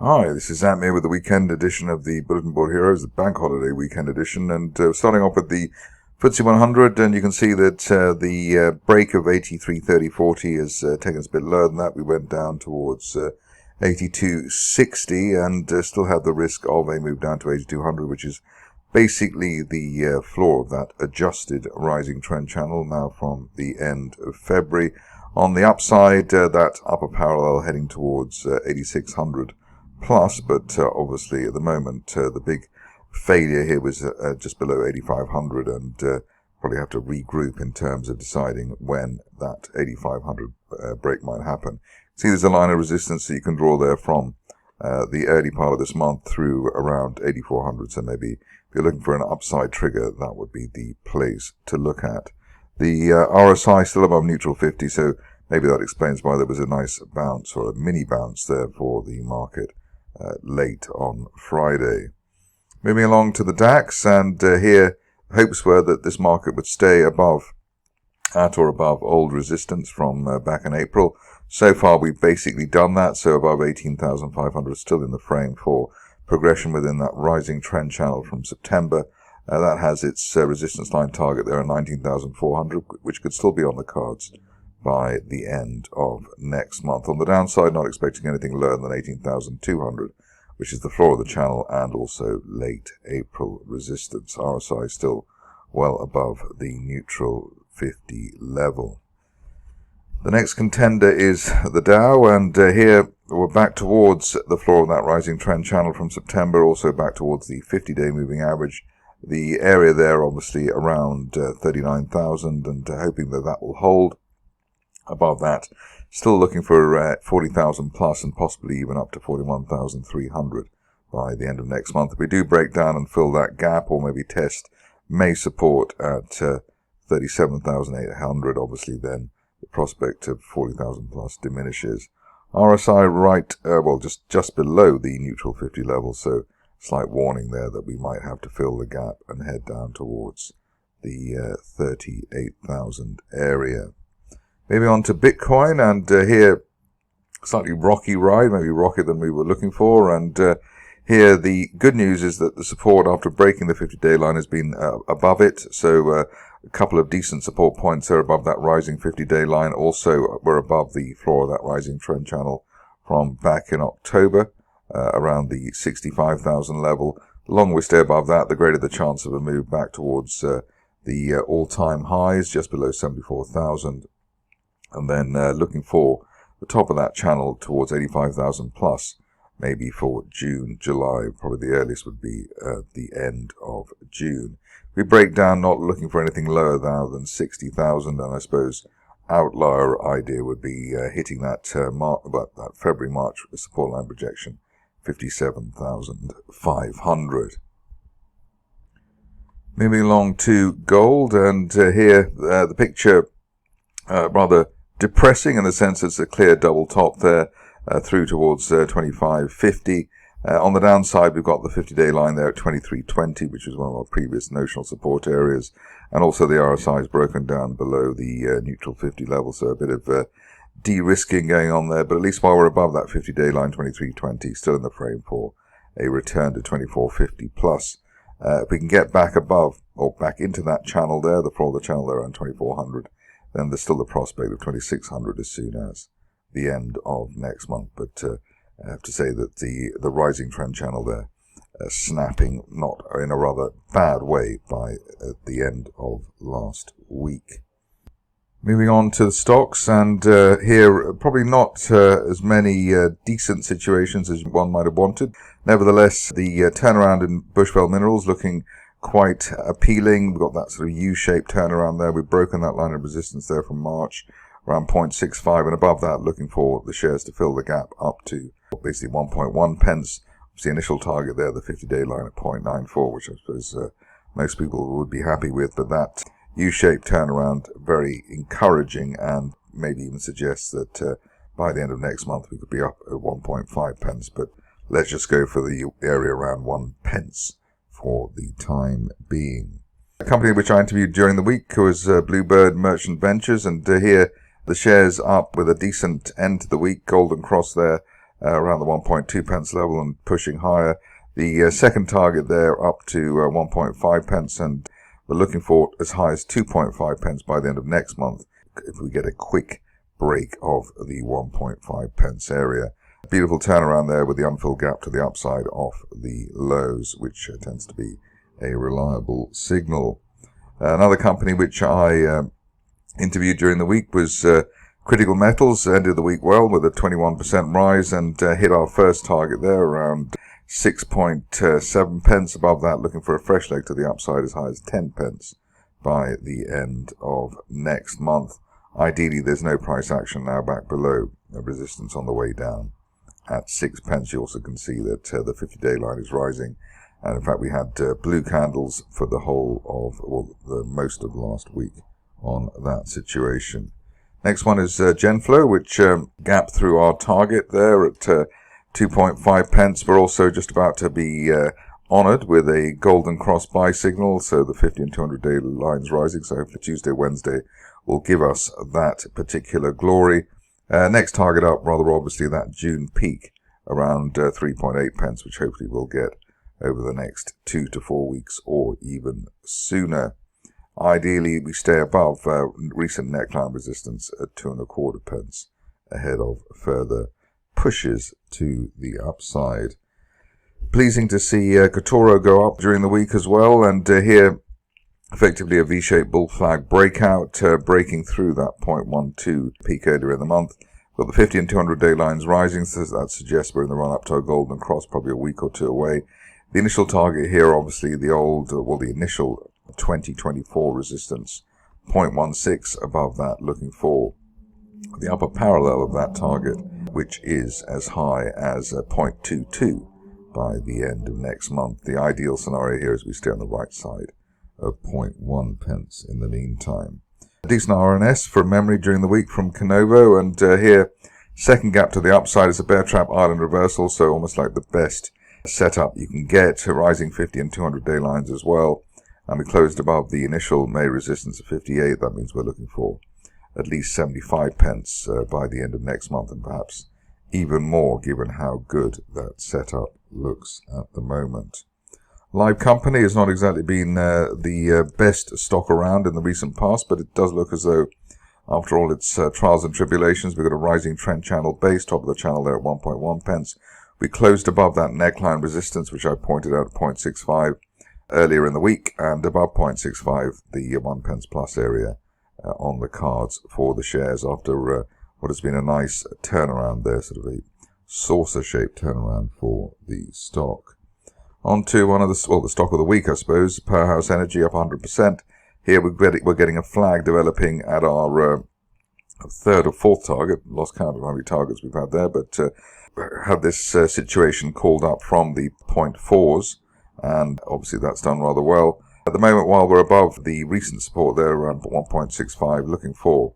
Hi, this is Zam here with the weekend edition of the Bulletin Board Heroes, the bank holiday weekend edition, and starting off with the FTSE 100, and you can see that the break of 83.30.40 has taken us a bit lower than that. We went down towards 82.60 and still have the risk of a move down to 8200, which is basically the floor of that adjusted rising trend channel now from the end of February. On the upside, that upper parallel heading towards 8600 plus, but obviously at the moment the big failure here was just below 8500, and probably have to regroup in terms of deciding when that 8500 break might happen. See, there's a line of resistance that you can draw there from the early part of this month through around 8400, so maybe if you're looking for an upside trigger, that would be the place to look at. The RSI still above neutral 50, so maybe that explains why there was a nice bounce or a mini bounce there for the market late on Friday. Moving along to the DAX, and here hopes were that this market would stay at or above old resistance from back in April. So far we've basically done that, so above 18,500 still in the frame for progression within that rising trend channel from September. That has its resistance line target there at 19,400, which could still be on the cards by the end of next month. On the downside, not expecting anything lower than 18,200, which is the floor of the channel and also late April resistance. RSI still well above the neutral 50 level. The next contender is the Dow, and here we're back towards the floor of that rising trend channel from September, also back towards the 50-day moving average. The area there obviously around 39,000, and hoping that that will hold. Above that, still looking for 40,000 plus and possibly even up to 41,300 by the end of next month. If we do break down and fill that gap, or maybe test May support at 37,800, obviously then the prospect of 40,000 plus diminishes. RSI just below the neutral 50 level, so slight warning there that we might have to fill the gap and head down towards the 38,000 area. Moving on to Bitcoin, and here slightly rocky ride, maybe rockier than we were looking for, and here the good news is that the support after breaking the 50-day line has been above it, so a couple of decent support points there above that rising 50-day line. Also we're above the floor of that rising trend channel from back in October, around the 65,000 level. The longer we stay above that, the greater the chance of a move back towards the all-time highs, just below 74,000. And then looking for the top of that channel towards 85,000 plus, maybe for June, July. Probably the earliest would be the end of June. We break down, not looking for anything lower now than 60,000, and I suppose outlier idea would be hitting that that February-March support line projection, 57,500. Moving along to gold, and here the picture rather depressing in the sense it's a clear double top there through towards 25.50. On the downside, we've got the 50-day line there at 23.20, which is one of our previous notional support areas, and also the RSI is broken down below the neutral 50 level, so a bit of de-risking going on there, but at least while we're above that 50-day line, 23.20, still in the frame for a return to 24.50 plus. If we can get back above, or back into that channel there, the floor of the channel there around 2400, then there's still the prospect of 2600 as soon as the end of next month. But I have to say that the rising trend channel there snapping not in a rather bad way by the end of last week. Moving on to the stocks, and here probably not as many decent situations as one might have wanted. Nevertheless, the turnaround in Bushveld Minerals looking quite appealing. We've got that sort of U-shaped turnaround there. We've broken that line of resistance there from March, around 0.65, and above that looking for the shares to fill the gap up to basically 1.1 pence. It's the initial target there, the 50-day line at 0.94, which I suppose most people would be happy with, but that U-shaped turnaround very encouraging, and maybe even suggests that by the end of next month we could be up at 1.5 pence, but let's just go for the area around 1 pence for the time being. A company which I interviewed during the week was Bluebird Merchant Ventures, and here the shares up with a decent end to the week. Golden Cross there around the 1.2 pence level and pushing higher. The second target there up to 1.5 pence, and we're looking for as high as 2.5 pence by the end of next month if we get a quick break of the 1.5 pence area. Beautiful turnaround there with the unfilled gap to the upside off the lows, which tends to be a reliable signal. Another company which I interviewed during the week was Critical Metals. Ended the week well with a 21% rise and hit our first target there around 6.7 pence. Above that, looking for a fresh leg to the upside as high as 10 pence by the end of next month. Ideally, there's no price action now, back below resistance on the way down at 6 pence. You also can see that the 50-day line is rising, and in fact we had blue candles for the whole of, well, the most of last week on that situation. Next one is Genflow, which gapped through our target there at 2.5 pence. We're also just about to be honoured with a golden cross buy signal, so the 50 and 200-day lines rising, so hopefully Tuesday, Wednesday will give us that particular glory. Next target up, rather obviously, that June peak around 3.8 pence, which hopefully we'll get over the next 2 to 4 weeks or even sooner. Ideally, we stay above recent neckline resistance at 2.25 pence ahead of further pushes to the upside. Pleasing to see Katoro go up during the week as well, and here effectively a V-shaped bull flag breakout, breaking through that 0.12 peak earlier in the month. Got the 50 and 200-day lines rising, so that suggests we're in the run-up to a golden cross, probably a week or two away. The initial target here, obviously, the initial 2024 resistance, 0.16 above that, looking for the upper parallel of that target, which is as high as 0.22 by the end of next month. The ideal scenario here is we stay on the right side of 0.1 pence in the meantime. A decent RNS from memory during the week from Kinovo, and here, second gap to the upside is a bear trap island reversal, so almost like the best setup you can get. Rising 50 and 200-day lines as well, and we closed above the initial May resistance of 58. That means we're looking for at least 75 pence by the end of next month, and perhaps even more given how good that setup looks at the moment. Live Company has not exactly been the best stock around in the recent past, but it does look as though, after all its trials and tribulations, we've got a rising trend channel base, top of the channel there at 1.1 pence. We closed above that neckline resistance, which I pointed out at 0.65 earlier in the week, and above 0.65, the 1 pence plus area on the cards for the shares after what has been a nice turnaround there, sort of a saucer-shaped turnaround for the stock. On to one of the stock of the week, I suppose, Powerhouse Energy up 100%. Here we're getting a flag developing at our third or fourth target. Lost count of how many targets we've had there, but had this situation called up from the 0.4s, and obviously that's done rather well. At the moment, while we're above the recent support there around 1.65, looking for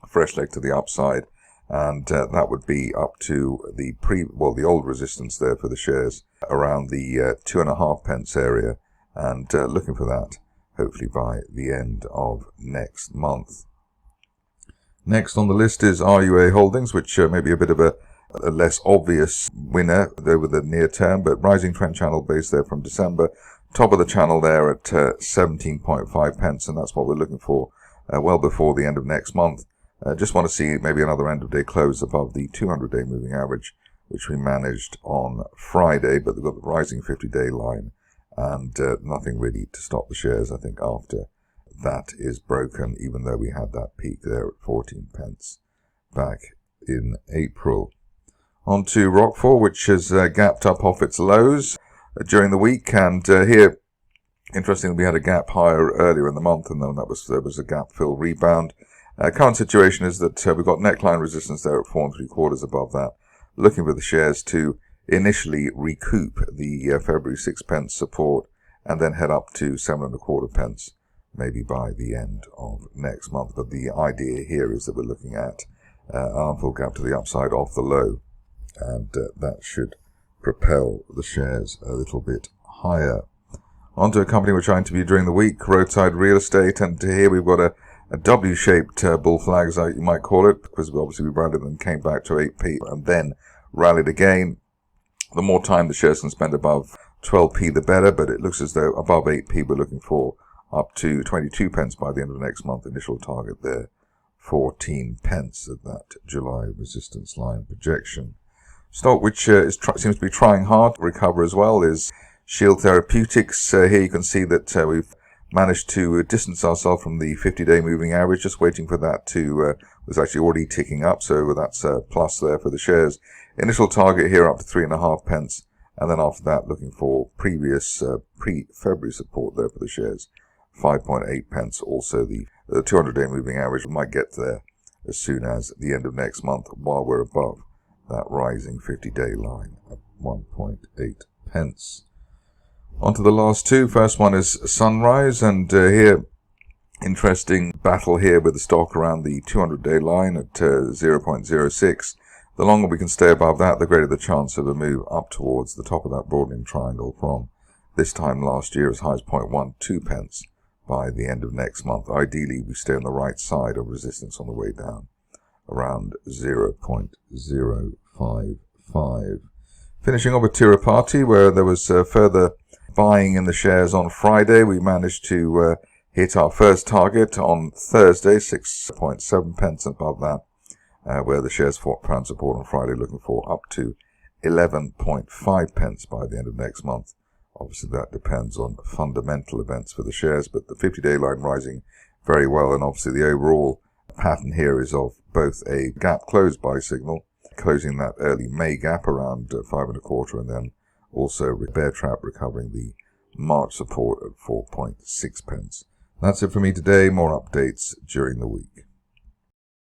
a fresh leg to the upside, and that would be up to the old resistance there for the shares around the 2.5 pence area, and looking for that hopefully by the end of next month. Next on the list is RUA Holdings, which may be a bit of a less obvious winner over the near term, but rising trend channel base there from December, top of the channel there at 17.5 pence, and that's what we're looking for well before the end of next month. Just want to see maybe another end of day close above the 200-day moving average, which we managed on Friday, but they've got the rising 50-day line, and nothing really to stop the shares, I think, after that is broken, even though we had that peak there at 14 pence back in April. On to Rockfall, which has gapped up off its lows during the week, and here, interestingly, we had a gap higher earlier in the month, and then there was a gap fill rebound. Current situation is that we've got neckline resistance there at 4 3/4 above that, looking for the shares to initially recoup the February 6 pence support and then head up to 7 1/4 pence, maybe by the end of next month. But the idea here is that we're looking at an unfilled gap to the upside off the low, and that should propel the shares a little bit higher. On to a company which I interviewed during the week, Roadside Real Estate, and here we've got a W-shaped bull flag, as you might call it, because obviously we branded and came back to 8p and then rallied again. The more time the shares can spend above 12p, the better, but it looks as though above 8p we're looking for up to 22 pence by the end of next month. Initial target there, 14 pence at that July resistance line projection. Stock which seems to be trying hard to recover as well is Shield Therapeutics. Here you can see that we've managed to distance ourselves from the 50-day moving average, just waiting for that to, was actually already ticking up, so that's a plus there for the shares. Initial target here up to 3.5 pence, and then after that looking for previous pre-February support there for the shares, 5.8 pence. Also the 200-day moving average might get there as soon as the end of next month while we're above that rising 50-day line at 1.8 pence. On to the last two. First one is Sunrise, and here, interesting battle here with the stock around the 200-day line at 0.06. The longer we can stay above that, the greater the chance of a move up towards the top of that broadening triangle from this time last year as high as 0.12 pence by the end of next month. Ideally, we stay on the right side of resistance on the way down, around 0.055. Finishing off with Tirupati, where there was further buying in the shares on Friday. We managed to hit our first target on Thursday, 6.7 pence above that, where the shares found support on Friday, looking for up to 11.5 pence by the end of next month. Obviously, that depends on fundamental events for the shares, but the 50-day line rising very well, and obviously the overall pattern here is of both a gap close buy signal, closing that early May gap around 5.25, and then also bear trap recovering the March support at 4.6 pence. That's it for me today. More updates during the week.